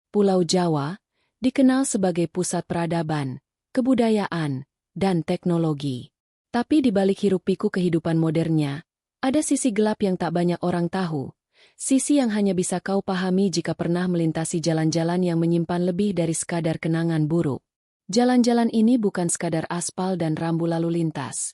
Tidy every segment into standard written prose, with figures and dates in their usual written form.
Pulau Jawa dikenal sebagai pusat peradaban, kebudayaan, dan teknologi. Tapi di balik hiruk-pikuk kehidupan modernnya, ada sisi gelap yang tak banyak orang tahu. Sisi yang hanya bisa kau pahami jika pernah melintasi jalan-jalan yang menyimpan lebih dari sekadar kenangan buruk. Jalan-jalan ini bukan sekadar aspal dan rambu lalu lintas,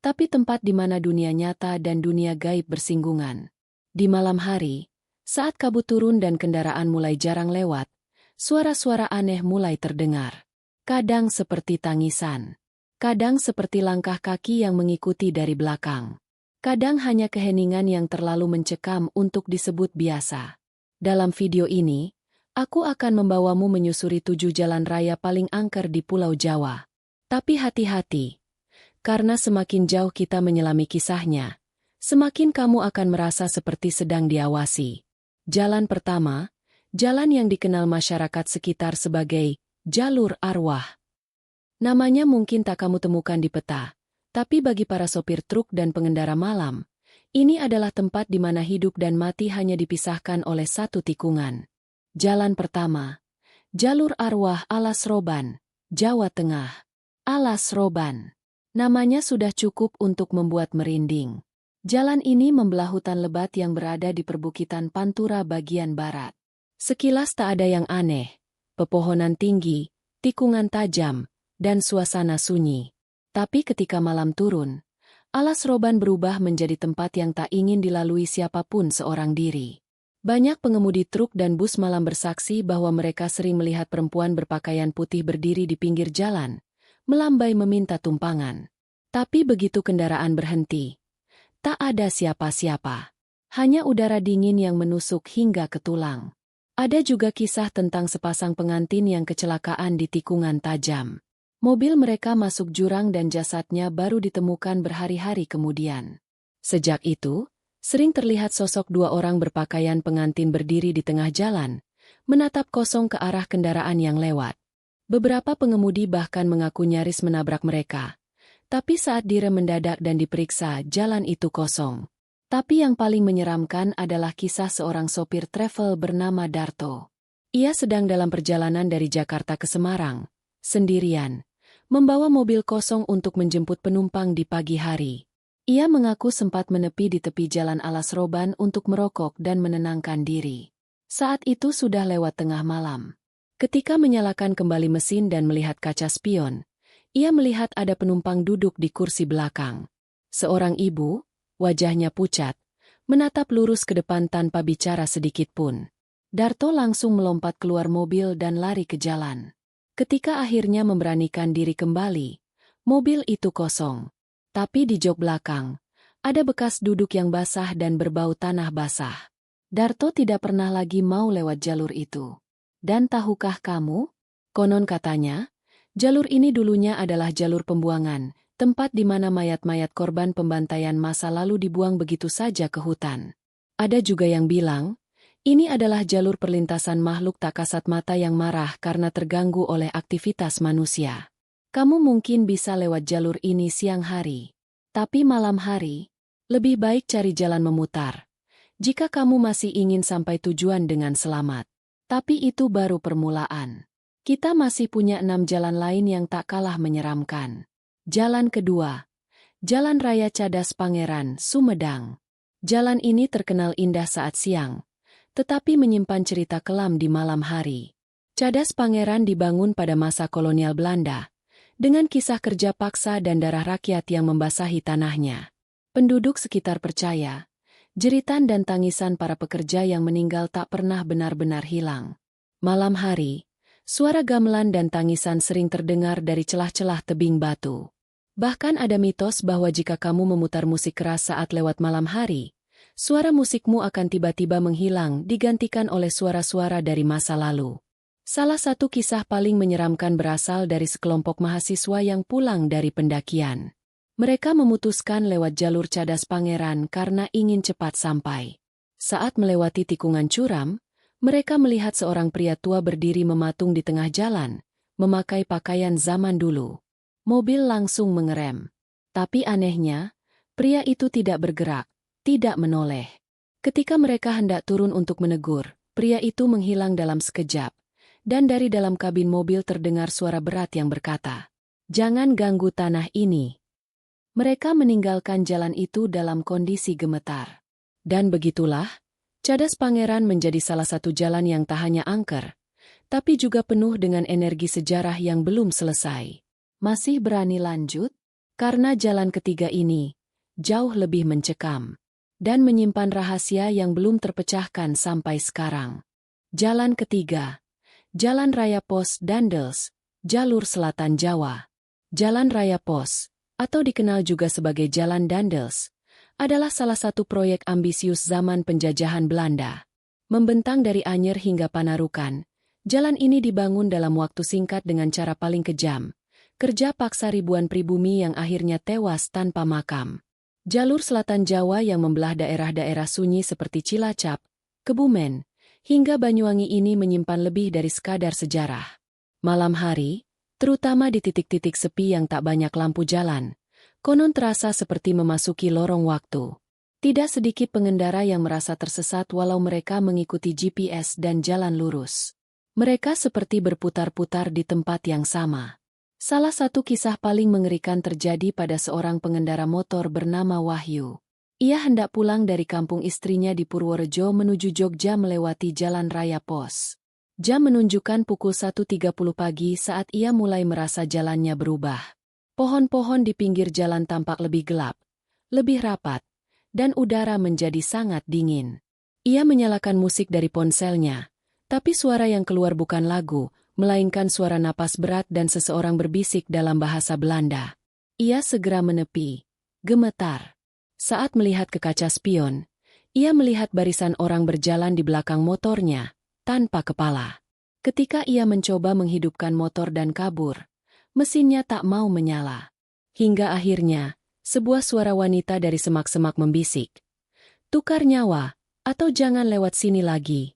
tapi tempat di mana dunia nyata dan dunia gaib bersinggungan. Di malam hari, saat kabut turun dan kendaraan mulai jarang lewat, suara-suara aneh mulai terdengar. Kadang seperti tangisan, kadang seperti langkah kaki yang mengikuti dari belakang. Kadang hanya keheningan yang terlalu mencekam untuk disebut biasa. Dalam video ini, aku akan membawamu menyusuri 7 jalan raya paling angker di Pulau Jawa. Tapi hati-hati, karena semakin jauh kita menyelami kisahnya, semakin kamu akan merasa seperti sedang diawasi. Jalan pertama, jalan yang dikenal masyarakat sekitar sebagai jalur arwah. Namanya mungkin tak kamu temukan di peta. Tapi bagi para sopir truk dan pengendara malam, ini adalah tempat di mana hidup dan mati hanya dipisahkan oleh satu tikungan. Jalan pertama, jalur arwah Alas Roban, Jawa Tengah. Alas Roban. Namanya sudah cukup untuk membuat merinding. Jalan ini membelah hutan lebat yang berada di perbukitan Pantura bagian barat. Sekilas tak ada yang aneh, pepohonan tinggi, tikungan tajam, dan suasana sunyi. Tapi ketika malam turun, Alas Roban berubah menjadi tempat yang tak ingin dilalui siapapun seorang diri. Banyak pengemudi truk dan bus malam bersaksi bahwa mereka sering melihat perempuan berpakaian putih berdiri di pinggir jalan, melambai meminta tumpangan. Tapi begitu kendaraan berhenti, tak ada siapa-siapa. Hanya udara dingin yang menusuk hingga ke tulang. Ada juga kisah tentang sepasang pengantin yang kecelakaan di tikungan tajam. Mobil mereka masuk jurang dan jasadnya baru ditemukan berhari-hari kemudian. Sejak itu, sering terlihat sosok 2 orang berpakaian pengantin berdiri di tengah jalan, menatap kosong ke arah kendaraan yang lewat. Beberapa pengemudi bahkan mengaku nyaris menabrak mereka. Tapi saat direm mendadak dan diperiksa, jalan itu kosong. Tapi yang paling menyeramkan adalah kisah seorang sopir travel bernama Darto. Ia sedang dalam perjalanan dari Jakarta ke Semarang, sendirian, membawa mobil kosong untuk menjemput penumpang di pagi hari. Ia mengaku sempat menepi di tepi jalan Alas Roban untuk merokok dan menenangkan diri. Saat itu sudah lewat tengah malam. Ketika menyalakan kembali mesin dan melihat kaca spion, ia melihat ada penumpang duduk di kursi belakang. Seorang ibu, wajahnya pucat, menatap lurus ke depan tanpa bicara sedikit pun. Darto langsung melompat keluar mobil dan lari ke jalan. Ketika akhirnya memberanikan diri kembali, mobil itu kosong. Tapi di jok belakang, ada bekas duduk yang basah dan berbau tanah basah. Darto tidak pernah lagi mau lewat jalur itu. Dan tahukah kamu? Konon katanya, jalur ini dulunya adalah jalur pembuangan, tempat di mana mayat-mayat korban pembantaian masa lalu dibuang begitu saja ke hutan. Ada juga yang bilang, ini adalah jalur perlintasan makhluk tak kasat mata yang marah karena terganggu oleh aktivitas manusia. Kamu mungkin bisa lewat jalur ini siang hari. Tapi malam hari, lebih baik cari jalan memutar. Jika kamu masih ingin sampai tujuan dengan selamat. Tapi itu baru permulaan. Kita masih punya 6 jalan lain yang tak kalah menyeramkan. Jalan kedua, Jalan Raya Cadas Pangeran, Sumedang. Jalan ini terkenal indah saat siang, tetapi menyimpan cerita kelam di malam hari. Cadas Pangeran dibangun pada masa kolonial Belanda, dengan kisah kerja paksa dan darah rakyat yang membasahi tanahnya. Penduduk sekitar percaya, jeritan dan tangisan para pekerja yang meninggal tak pernah benar-benar hilang. Malam hari, suara gamelan dan tangisan sering terdengar dari celah-celah tebing batu. Bahkan ada mitos bahwa jika kamu memutar musik keras saat lewat malam hari, suara musikmu akan tiba-tiba menghilang digantikan oleh suara-suara dari masa lalu. Salah satu kisah paling menyeramkan berasal dari sekelompok mahasiswa yang pulang dari pendakian. Mereka memutuskan lewat jalur Cadas Pangeran karena ingin cepat sampai. Saat melewati tikungan curam, mereka melihat seorang pria tua berdiri mematung di tengah jalan, memakai pakaian zaman dulu. Mobil langsung mengerem. Tapi anehnya, pria itu tidak bergerak. Tidak menoleh. Ketika mereka hendak turun untuk menegur, pria itu menghilang dalam sekejap, Dan dari dalam kabin mobil terdengar suara berat yang berkata, "Jangan ganggu tanah ini." Mereka meninggalkan jalan itu dalam kondisi gemetar. Dan begitulah, Cadas Pangeran menjadi salah satu jalan yang tak hanya angker, tapi juga penuh dengan energi sejarah yang belum selesai. Masih berani lanjut? Karena jalan ketiga ini jauh lebih mencekam dan menyimpan rahasia yang belum terpecahkan sampai sekarang. Jalan ketiga, Jalan Raya Pos Dandels, Jalur Selatan Jawa. Jalan Raya Pos, atau dikenal juga sebagai Jalan Dandels, adalah salah satu proyek ambisius zaman penjajahan Belanda. Membentang dari Anyer hingga Panarukan, jalan ini dibangun dalam waktu singkat dengan cara paling kejam. Kerja paksa ribuan pribumi yang akhirnya tewas tanpa makam. Jalur Selatan Jawa yang membelah daerah-daerah sunyi seperti Cilacap, Kebumen, hingga Banyuwangi ini menyimpan lebih dari sekadar sejarah. Malam hari, terutama di titik-titik sepi yang tak banyak lampu jalan, konon terasa seperti memasuki lorong waktu. Tidak sedikit pengendara yang merasa tersesat walau mereka mengikuti GPS dan jalan lurus. Mereka seperti berputar-putar di tempat yang sama. Salah satu kisah paling mengerikan terjadi pada seorang pengendara motor bernama Wahyu. Ia hendak pulang dari kampung istrinya di Purworejo menuju Jogja melewati Jalan Raya Pos. Jam menunjukkan pukul 1.30 pagi saat ia mulai merasa jalannya berubah. Pohon-pohon di pinggir jalan tampak lebih gelap, lebih rapat, dan udara menjadi sangat dingin. Ia menyalakan musik dari ponselnya, tapi suara yang keluar bukan lagu, melainkan suara napas berat dan seseorang berbisik dalam bahasa Belanda. Ia segera menepi, gemetar. Saat melihat ke kaca spion, ia melihat barisan orang berjalan di belakang motornya, tanpa kepala. Ketika ia mencoba menghidupkan motor dan kabur, mesinnya tak mau menyala. Hingga akhirnya, sebuah suara wanita dari semak-semak membisik, "Tukar nyawa, atau jangan lewat sini lagi."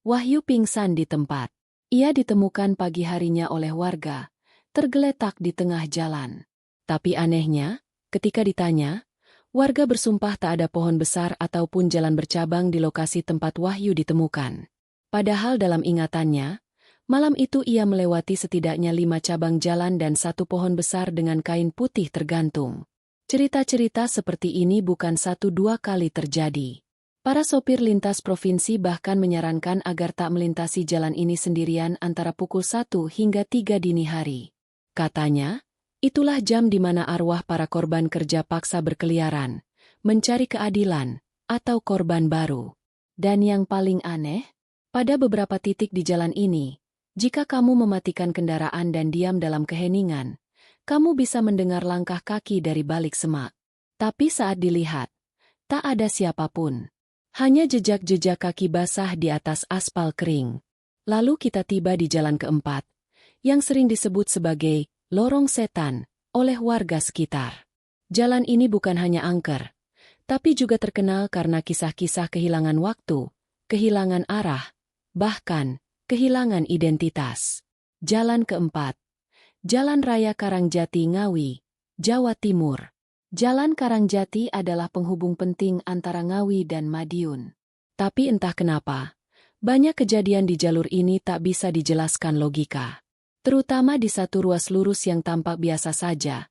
Wahyu pingsan di tempat. Ia ditemukan pagi harinya oleh warga, tergeletak di tengah jalan. Tapi anehnya, ketika ditanya, warga bersumpah tak ada pohon besar ataupun jalan bercabang di lokasi tempat Wahyu ditemukan. Padahal dalam ingatannya, malam itu ia melewati setidaknya 5 cabang jalan dan 1 pohon besar dengan kain putih tergantung. Cerita-cerita seperti ini bukan 1-2 kali terjadi. Para sopir lintas provinsi bahkan menyarankan agar tak melintasi jalan ini sendirian antara pukul 1 hingga 3 dini hari. Katanya, itulah jam di mana arwah para korban kerja paksa berkeliaran, mencari keadilan, atau korban baru. Dan yang paling aneh, pada beberapa titik di jalan ini, jika kamu mematikan kendaraan dan diam dalam keheningan, kamu bisa mendengar langkah kaki dari balik semak. Tapi saat dilihat, tak ada siapapun. Hanya jejak-jejak kaki basah di atas aspal kering. Lalu kita tiba di jalan keempat, yang sering disebut sebagai Lorong Setan oleh warga sekitar. Jalan ini bukan hanya angker, tapi juga terkenal karena kisah-kisah kehilangan waktu, kehilangan arah, bahkan kehilangan identitas. Jalan keempat, Jalan Raya Karangjati Ngawi, Jawa Timur. Jalan Karangjati adalah penghubung penting antara Ngawi dan Madiun. Tapi entah kenapa, banyak kejadian di jalur ini tak bisa dijelaskan logika. Terutama di satu ruas lurus yang tampak biasa saja,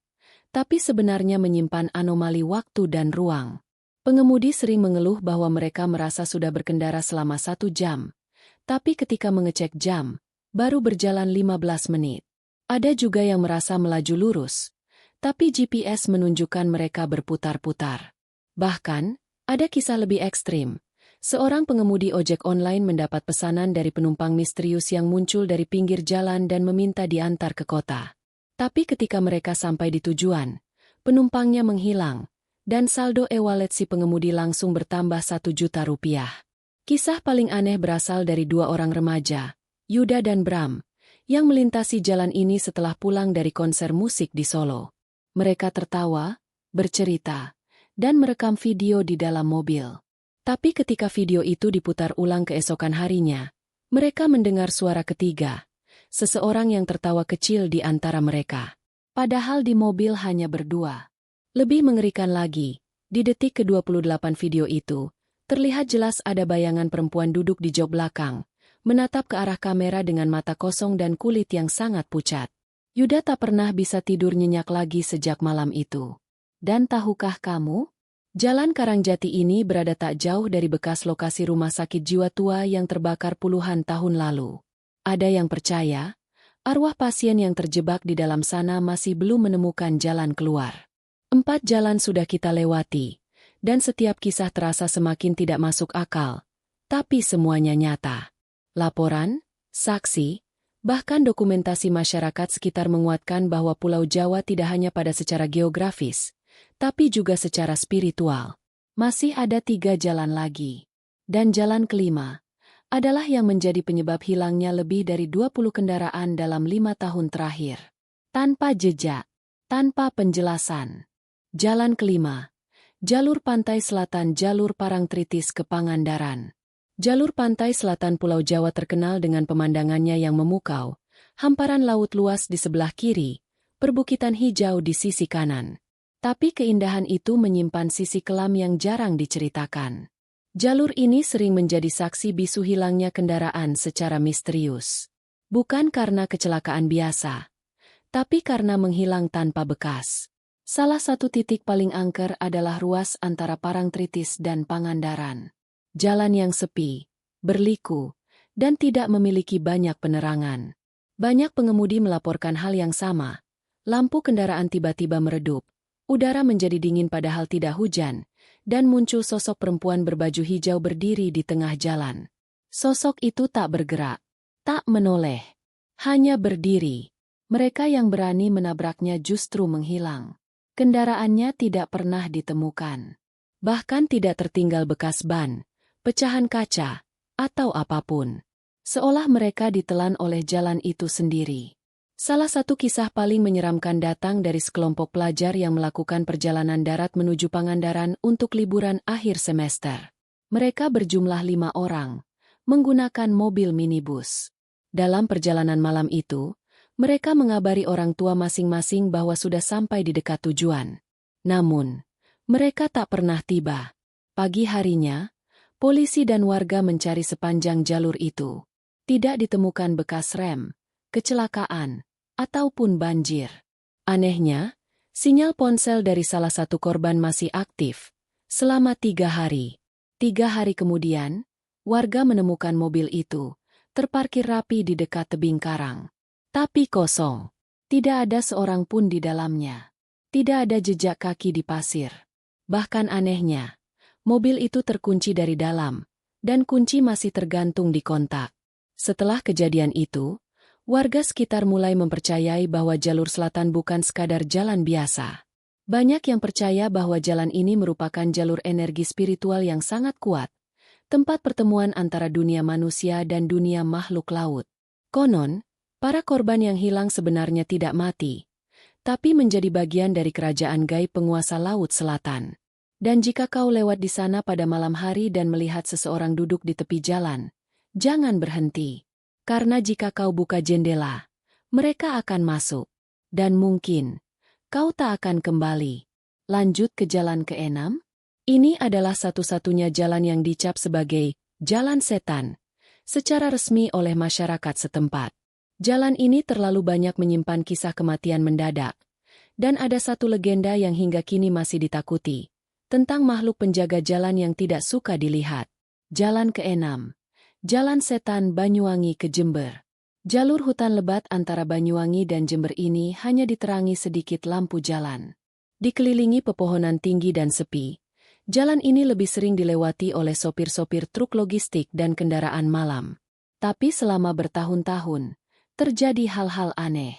tapi sebenarnya menyimpan anomali waktu dan ruang. Pengemudi sering mengeluh bahwa mereka merasa sudah berkendara selama 1 jam, tapi ketika mengecek jam, baru berjalan 15 menit. Ada juga yang merasa melaju lurus, tapi GPS menunjukkan mereka berputar-putar. Bahkan, ada kisah lebih ekstrim. Seorang pengemudi ojek online mendapat pesanan dari penumpang misterius yang muncul dari pinggir jalan dan meminta diantar ke kota. Tapi ketika mereka sampai di tujuan, penumpangnya menghilang, dan saldo e-wallet si pengemudi langsung bertambah 1 juta rupiah. Kisah paling aneh berasal dari 2 orang remaja, Yuda dan Bram, yang melintasi jalan ini setelah pulang dari konser musik di Solo. Mereka tertawa, bercerita, dan merekam video di dalam mobil. Tapi ketika video itu diputar ulang keesokan harinya, mereka mendengar suara ketiga, seseorang yang tertawa kecil di antara mereka. Padahal di mobil hanya berdua. Lebih mengerikan lagi, di detik ke-28 video itu, terlihat jelas ada bayangan perempuan duduk di jok belakang, menatap ke arah kamera dengan mata kosong dan kulit yang sangat pucat. Yuda tak pernah bisa tidur nyenyak lagi sejak malam itu. Dan tahukah kamu? Jalan Karangjati ini berada tak jauh dari bekas lokasi rumah sakit jiwa tua yang terbakar puluhan tahun lalu. Ada yang percaya, arwah pasien yang terjebak di dalam sana masih belum menemukan jalan keluar. 4 jalan sudah kita lewati, dan setiap kisah terasa semakin tidak masuk akal, tapi semuanya nyata. Laporan, saksi, bahkan dokumentasi masyarakat sekitar menguatkan bahwa Pulau Jawa tidak hanya pada secara geografis, tapi juga secara spiritual. Masih ada 3 jalan lagi. Dan jalan kelima adalah yang menjadi penyebab hilangnya lebih dari 20 kendaraan dalam 5 tahun terakhir. Tanpa jejak, tanpa penjelasan. Jalan kelima, jalur pantai selatan jalur Parangtritis ke Pangandaran. Jalur pantai selatan Pulau Jawa terkenal dengan pemandangannya yang memukau, hamparan laut luas di sebelah kiri, perbukitan hijau di sisi kanan. Tapi keindahan itu menyimpan sisi kelam yang jarang diceritakan. Jalur ini sering menjadi saksi bisu hilangnya kendaraan secara misterius. Bukan karena kecelakaan biasa, tapi karena menghilang tanpa bekas. Salah satu titik paling angker adalah ruas antara Parangtritis dan Pangandaran. Jalan yang sepi, berliku, dan tidak memiliki banyak penerangan. Banyak pengemudi melaporkan hal yang sama. Lampu kendaraan tiba-tiba meredup, udara menjadi dingin padahal tidak hujan, dan muncul sosok perempuan berbaju hijau berdiri di tengah jalan. Sosok itu tak bergerak, tak menoleh, hanya berdiri. Mereka yang berani menabraknya justru menghilang. Kendaraannya tidak pernah ditemukan. Bahkan tidak tertinggal bekas ban, pecahan kaca, atau apapun. Seolah mereka ditelan oleh jalan itu sendiri. Salah satu kisah paling menyeramkan datang dari sekelompok pelajar yang melakukan perjalanan darat menuju Pangandaran untuk liburan akhir semester. Mereka berjumlah 5 orang, menggunakan mobil minibus. Dalam perjalanan malam itu, mereka mengabari orang tua masing-masing bahwa sudah sampai di dekat tujuan. Namun, mereka tak pernah tiba. Pagi harinya, polisi dan warga mencari sepanjang jalur itu. Tidak ditemukan bekas rem, kecelakaan, ataupun banjir. Anehnya, sinyal ponsel dari salah satu korban masih aktif selama 3 hari. 3 hari kemudian, warga menemukan mobil itu, terparkir rapi di dekat tebing karang. Tapi kosong. Tidak ada seorang pun di dalamnya. Tidak ada jejak kaki di pasir. Bahkan anehnya, mobil itu terkunci dari dalam, dan kunci masih tergantung di kontak. Setelah kejadian itu, warga sekitar mulai mempercayai bahwa jalur selatan bukan sekadar jalan biasa. Banyak yang percaya bahwa jalan ini merupakan jalur energi spiritual yang sangat kuat, tempat pertemuan antara dunia manusia dan dunia makhluk laut. Konon, para korban yang hilang sebenarnya tidak mati, tapi menjadi bagian dari kerajaan gaib penguasa Laut Selatan. Dan jika kau lewat di sana pada malam hari dan melihat seseorang duduk di tepi jalan, jangan berhenti. Karena jika kau buka jendela, mereka akan masuk. Dan mungkin, kau tak akan kembali. Lanjut ke jalan ke-6. Ini adalah satu-satunya jalan yang dicap sebagai jalan setan, secara resmi oleh masyarakat setempat. Jalan ini terlalu banyak menyimpan kisah kematian mendadak, dan ada satu legenda yang hingga kini masih ditakuti, tentang makhluk penjaga jalan yang tidak suka dilihat. Jalan ke-6. Jalan Setan Banyuwangi ke Jember. Jalur hutan lebat antara Banyuwangi dan Jember ini hanya diterangi sedikit lampu jalan. Dikelilingi pepohonan tinggi dan sepi, jalan ini lebih sering dilewati oleh sopir-sopir truk logistik dan kendaraan malam. Tapi selama bertahun-tahun, terjadi hal-hal aneh.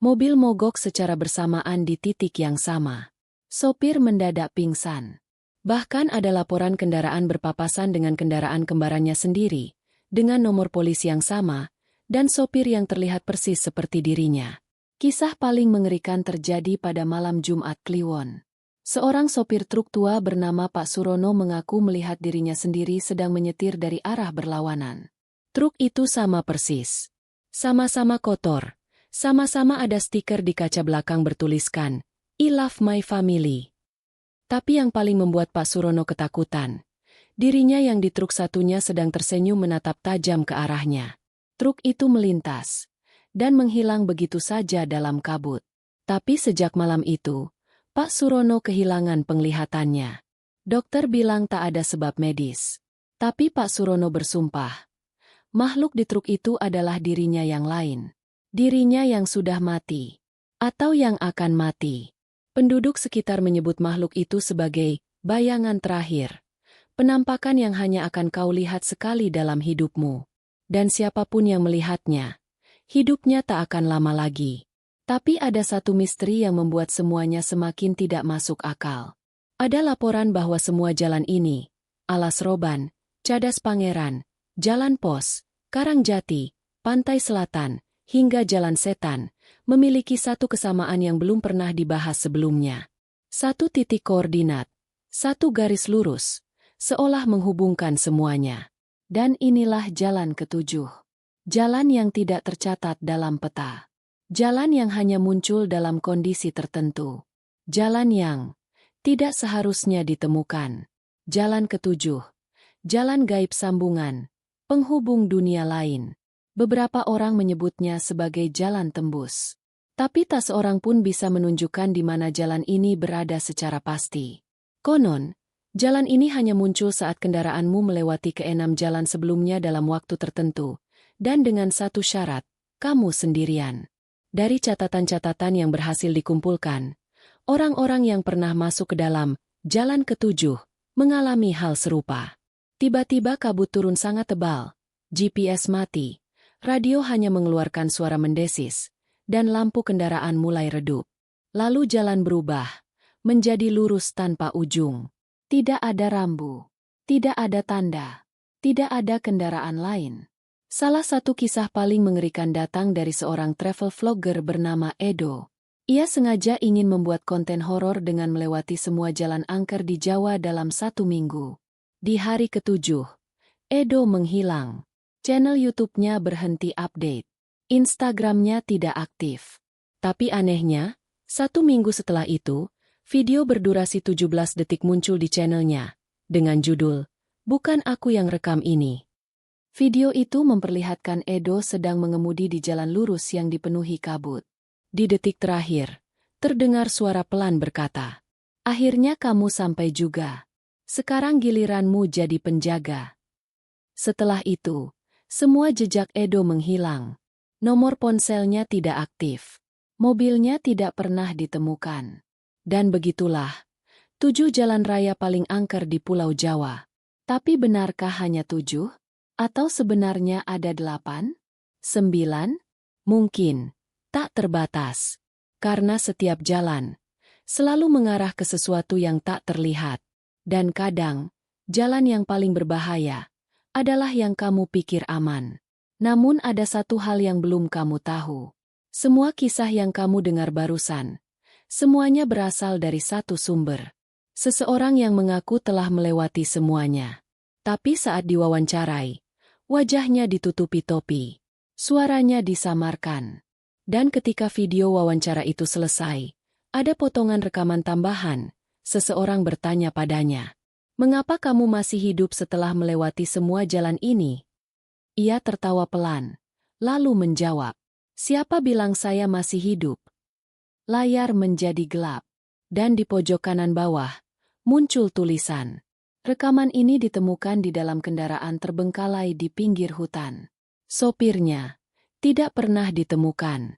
Mobil mogok secara bersamaan di titik yang sama. Sopir mendadak pingsan. Bahkan ada laporan kendaraan berpapasan dengan kendaraan kembarannya sendiri, dengan nomor polisi yang sama, dan sopir yang terlihat persis seperti dirinya. Kisah paling mengerikan terjadi pada malam Jumat Kliwon. Seorang sopir truk tua bernama Pak Surono mengaku melihat dirinya sendiri sedang menyetir dari arah berlawanan. Truk itu sama persis. Sama-sama kotor, sama-sama ada stiker di kaca belakang bertuliskan, "I love my family." Tapi yang paling membuat Pak Surono ketakutan, Dirinya yang di truk satunya sedang tersenyum menatap tajam ke arahnya. Truk itu melintas dan menghilang begitu saja dalam kabut. Tapi sejak malam itu, Pak Surono kehilangan penglihatannya. Dokter bilang tak ada sebab medis. Tapi Pak Surono bersumpah, makhluk di truk itu adalah dirinya yang lain. Dirinya yang sudah mati. Atau yang akan mati. Penduduk sekitar menyebut makhluk itu sebagai bayangan terakhir. Penampakan yang hanya akan kau lihat sekali dalam hidupmu. Dan siapapun yang melihatnya, hidupnya tak akan lama lagi. Tapi ada satu misteri yang membuat semuanya semakin tidak masuk akal. Ada laporan bahwa semua jalan ini, Alas Roban, Cadas Pangeran, Jalan Pos, Karangjati, Pantai Selatan, hingga Jalan Setan, memiliki satu kesamaan yang belum pernah dibahas sebelumnya. Satu titik koordinat, satu garis lurus, seolah menghubungkan semuanya. Dan inilah jalan ketujuh. Jalan yang tidak tercatat dalam peta. Jalan yang hanya muncul dalam kondisi tertentu. Jalan yang tidak seharusnya ditemukan. Jalan ketujuh. Jalan gaib sambungan. Penghubung dunia lain. Beberapa orang menyebutnya sebagai jalan tembus. Tapi tak seorang pun bisa menunjukkan di mana jalan ini berada secara pasti. Konon, jalan ini hanya muncul saat kendaraanmu melewati keenam jalan sebelumnya dalam waktu tertentu, dan dengan satu syarat, kamu sendirian. Dari catatan-catatan yang berhasil dikumpulkan, orang-orang yang pernah masuk ke dalam jalan ketujuh mengalami hal serupa. Tiba-tiba kabut turun sangat tebal, GPS mati, radio hanya mengeluarkan suara mendesis, dan lampu kendaraan mulai redup. Lalu jalan berubah, menjadi lurus tanpa ujung. Tidak ada rambu, tidak ada tanda, tidak ada kendaraan lain. Salah satu kisah paling mengerikan datang dari seorang travel vlogger bernama Edo. Ia sengaja ingin membuat konten horor dengan melewati semua jalan angker di Jawa dalam 1 minggu. Di hari ketujuh, Edo menghilang. Channel YouTube-nya berhenti update. Instagram-nya tidak aktif. Tapi anehnya, 1 minggu setelah itu, video berdurasi 17 detik muncul di channelnya, dengan judul, "Bukan Aku Yang Rekam Ini." Video itu memperlihatkan Edo sedang mengemudi di jalan lurus yang dipenuhi kabut. Di detik terakhir, terdengar suara pelan berkata, "Akhirnya kamu sampai juga. Sekarang giliranmu jadi penjaga." Setelah itu, semua jejak Edo menghilang. Nomor ponselnya tidak aktif. Mobilnya tidak pernah ditemukan. Dan begitulah, 7 jalan raya paling angker di Pulau Jawa. Tapi benarkah hanya 7? Atau sebenarnya ada 8? 9? Mungkin. Tak terbatas. Karena setiap jalan selalu mengarah ke sesuatu yang tak terlihat. Dan kadang, jalan yang paling berbahaya adalah yang kamu pikir aman. Namun ada satu hal yang belum kamu tahu. Semua kisah yang kamu dengar barusan, semuanya berasal dari satu sumber. Seseorang yang mengaku telah melewati semuanya. Tapi saat diwawancarai, wajahnya ditutupi topi. Suaranya disamarkan. Dan ketika video wawancara itu selesai, ada potongan rekaman tambahan. Seseorang bertanya padanya, "Mengapa kamu masih hidup setelah melewati semua jalan ini?" Ia tertawa pelan, lalu menjawab, "Siapa bilang saya masih hidup?" Layar menjadi gelap, dan di pojok kanan bawah, muncul tulisan. Rekaman ini ditemukan di dalam kendaraan terbengkalai di pinggir hutan. Sopirnya tidak pernah ditemukan.